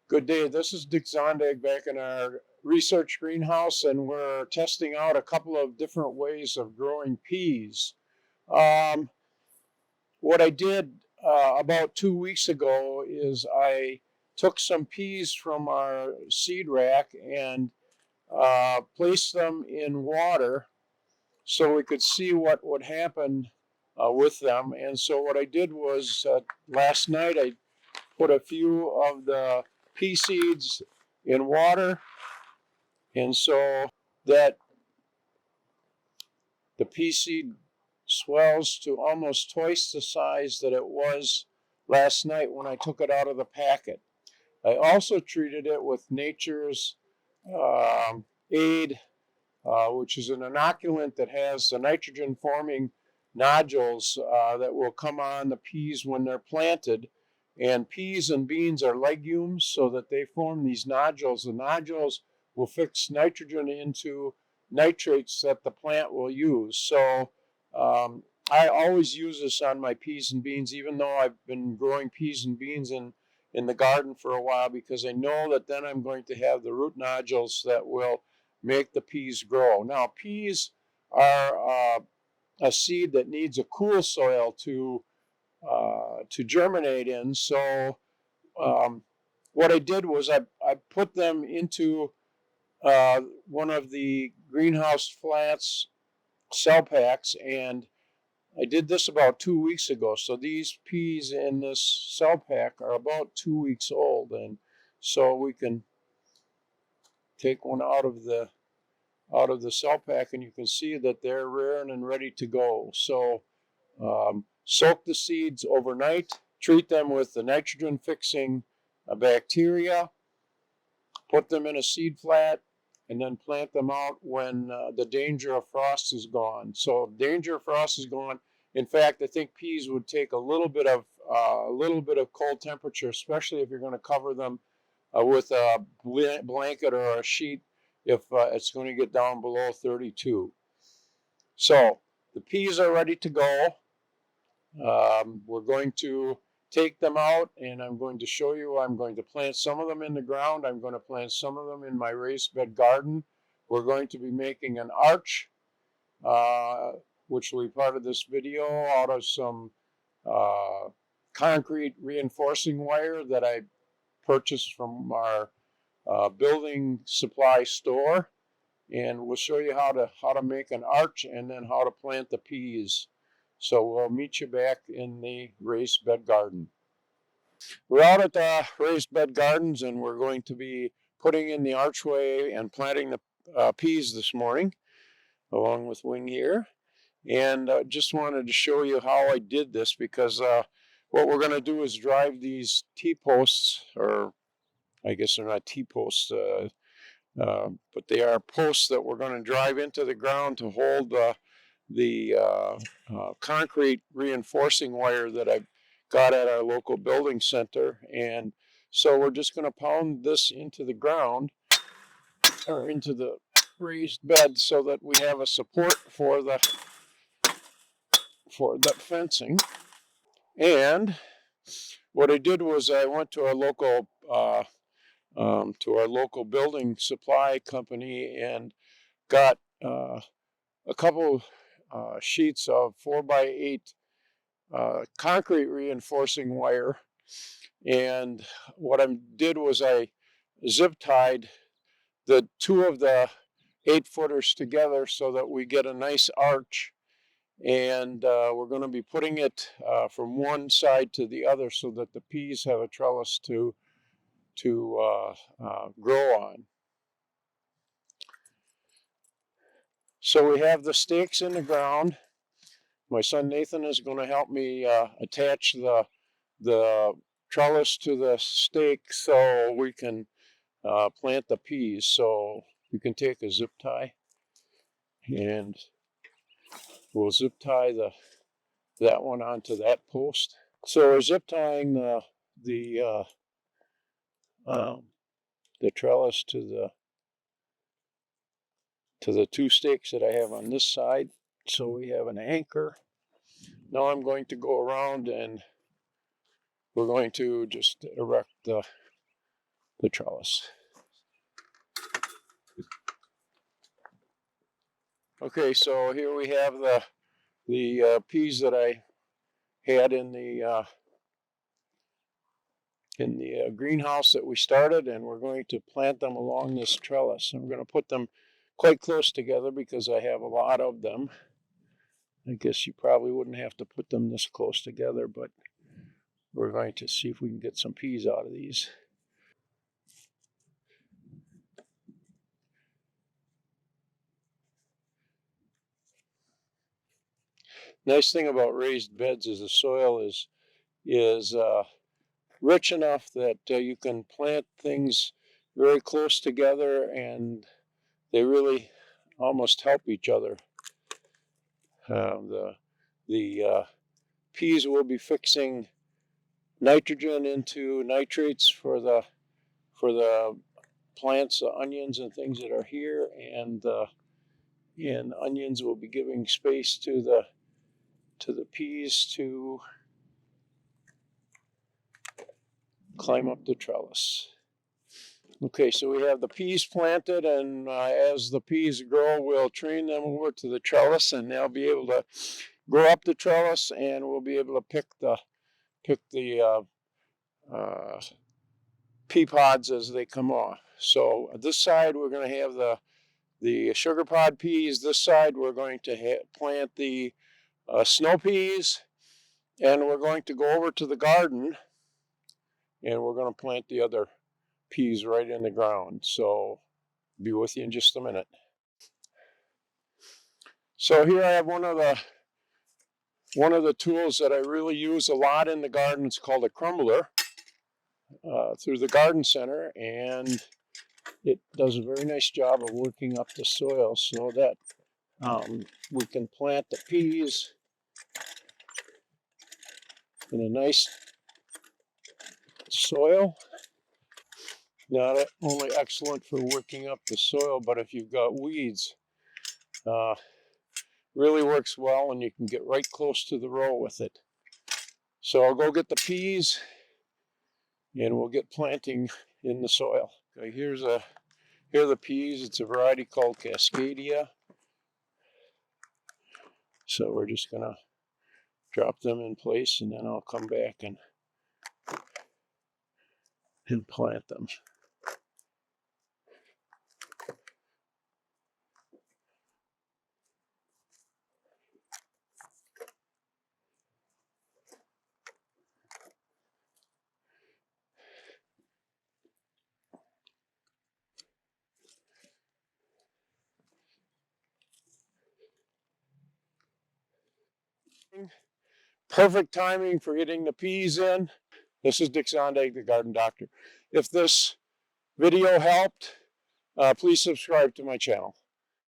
Good day. This is Dick Zondag back in our research greenhouse, and we're testing out a couple of different ways of growing peas. Um, what I did about 2 weeks ago is I took some peas from our seed rack and placed them in water so we could see what would happen with them. And so what I did was last night I put a few of the pea seeds in water, and so that the pea seed swells to almost twice the size that it was last night when I took it out of the packet. I also treated it with Nature's Aid, which is an inoculant that has the nitrogen forming nodules that will come on the peas when they're planted. And peas and beans are legumes, so that they form these nodules. The nodules will fix nitrogen into nitrates that the plant will use. So I always use this on my peas and beans, even though I've been growing peas and beans in the garden for a while, because I know that then I'm going to have the root nodules that will make the peas grow. Now, peas are a seed that needs a cool soil to germinate in. So what I did was I put them into one of the greenhouse flats cell packs, and I did this about 2 weeks ago. So these peas in this cell pack are about 2 weeks old, and so we can take one out of the cell pack, and you can see that they're rearing and ready to go. So soak the seeds overnight, treat them with the nitrogen fixing bacteria, put them in a seed flat, and then plant them out when the danger of frost is gone. So if danger of frost is gone, in fact, I think peas would take a little bit of cold temperature, especially if you're going to cover them with a blanket or a sheet if it's going to get down below 32. So the peas are ready to go. We're going to take them out, and I'm going to show you. I'm going to plant some of them in the ground. I'm going to plant some of them in my raised bed garden. We're going to be making an arch, which will be part of this video, out of some concrete reinforcing wire that I purchased from our building supply store. And we'll show you how to make an arch and then how to plant the peas. So we'll meet you back in the raised bed garden. We're out at the raised bed gardens, and we're going to be putting in the archway and planting the peas this morning, along with Wing here. And just wanted to show you how I did this, because what we're going to do is drive these T-posts, or I guess they're not T-posts, but they are posts that we're going to drive into the ground to hold the concrete reinforcing wire that I got at our local building center. And so we're just going to pound this into the ground, or into the raised bed, so that we have a support for the fencing. And what I did was I went to our local building supply company and got a couple sheets of 4x8 concrete reinforcing wire. And what I did was I zip tied the two of the 8-footers together so that we get a nice arch. And we're going to be putting it from one side to the other so that the peas have a trellis to grow on. So we have the stakes in the ground. My son Nathan is going to help me attach the trellis to the stake so we can plant the peas. So you can take a zip tie, and we'll zip tie that one onto that post. So we're zip tying the trellis to the two stakes that I have on this side. So we have an anchor. Now I'm going to go around, and we're going to just erect the trellis. Okay, so here we have the peas that I had in the greenhouse that we started, and we're going to plant them along this trellis. And we're going to put them quite close together because I have a lot of them. I guess you probably wouldn't have to put them this close together, but we're going to see if we can get some peas out of these. Nice thing about raised beds is the soil is rich enough that you can plant things very close together, and they really almost help each other. The peas will be fixing nitrogen into nitrates for the plants, the onions and things that are here, and onions will be giving space to the peas to climb up the trellis. Okay, so we have the peas planted, and as the peas grow, we'll train them over to the trellis, and they'll be able to grow up the trellis, and we'll be able to pick the pea pods as they come off. So this side we're going to have the sugar pod peas. This side we're going to plant the snow peas, and we're going to go over to the garden, and we're going to plant the other peas right in the ground. So be with you in just a minute. So here I have one of the tools that I really use a lot in the garden. It's called a crumbler through the garden center, and it does a very nice job of working up the soil so that we can plant the peas in a nice soil. Not only excellent for working up the soil, but if you've got weeds, really works well, and you can get right close to the row with it. So I'll go get the peas, and we'll get planting in the soil. Okay, here are the peas. It's a variety called Cascadia. So we're just gonna drop them in place, and then I'll come back and plant them. Perfect timing for getting the peas in. This is Dick Zondag, the Garden Doctor. If this video helped, please subscribe to my channel.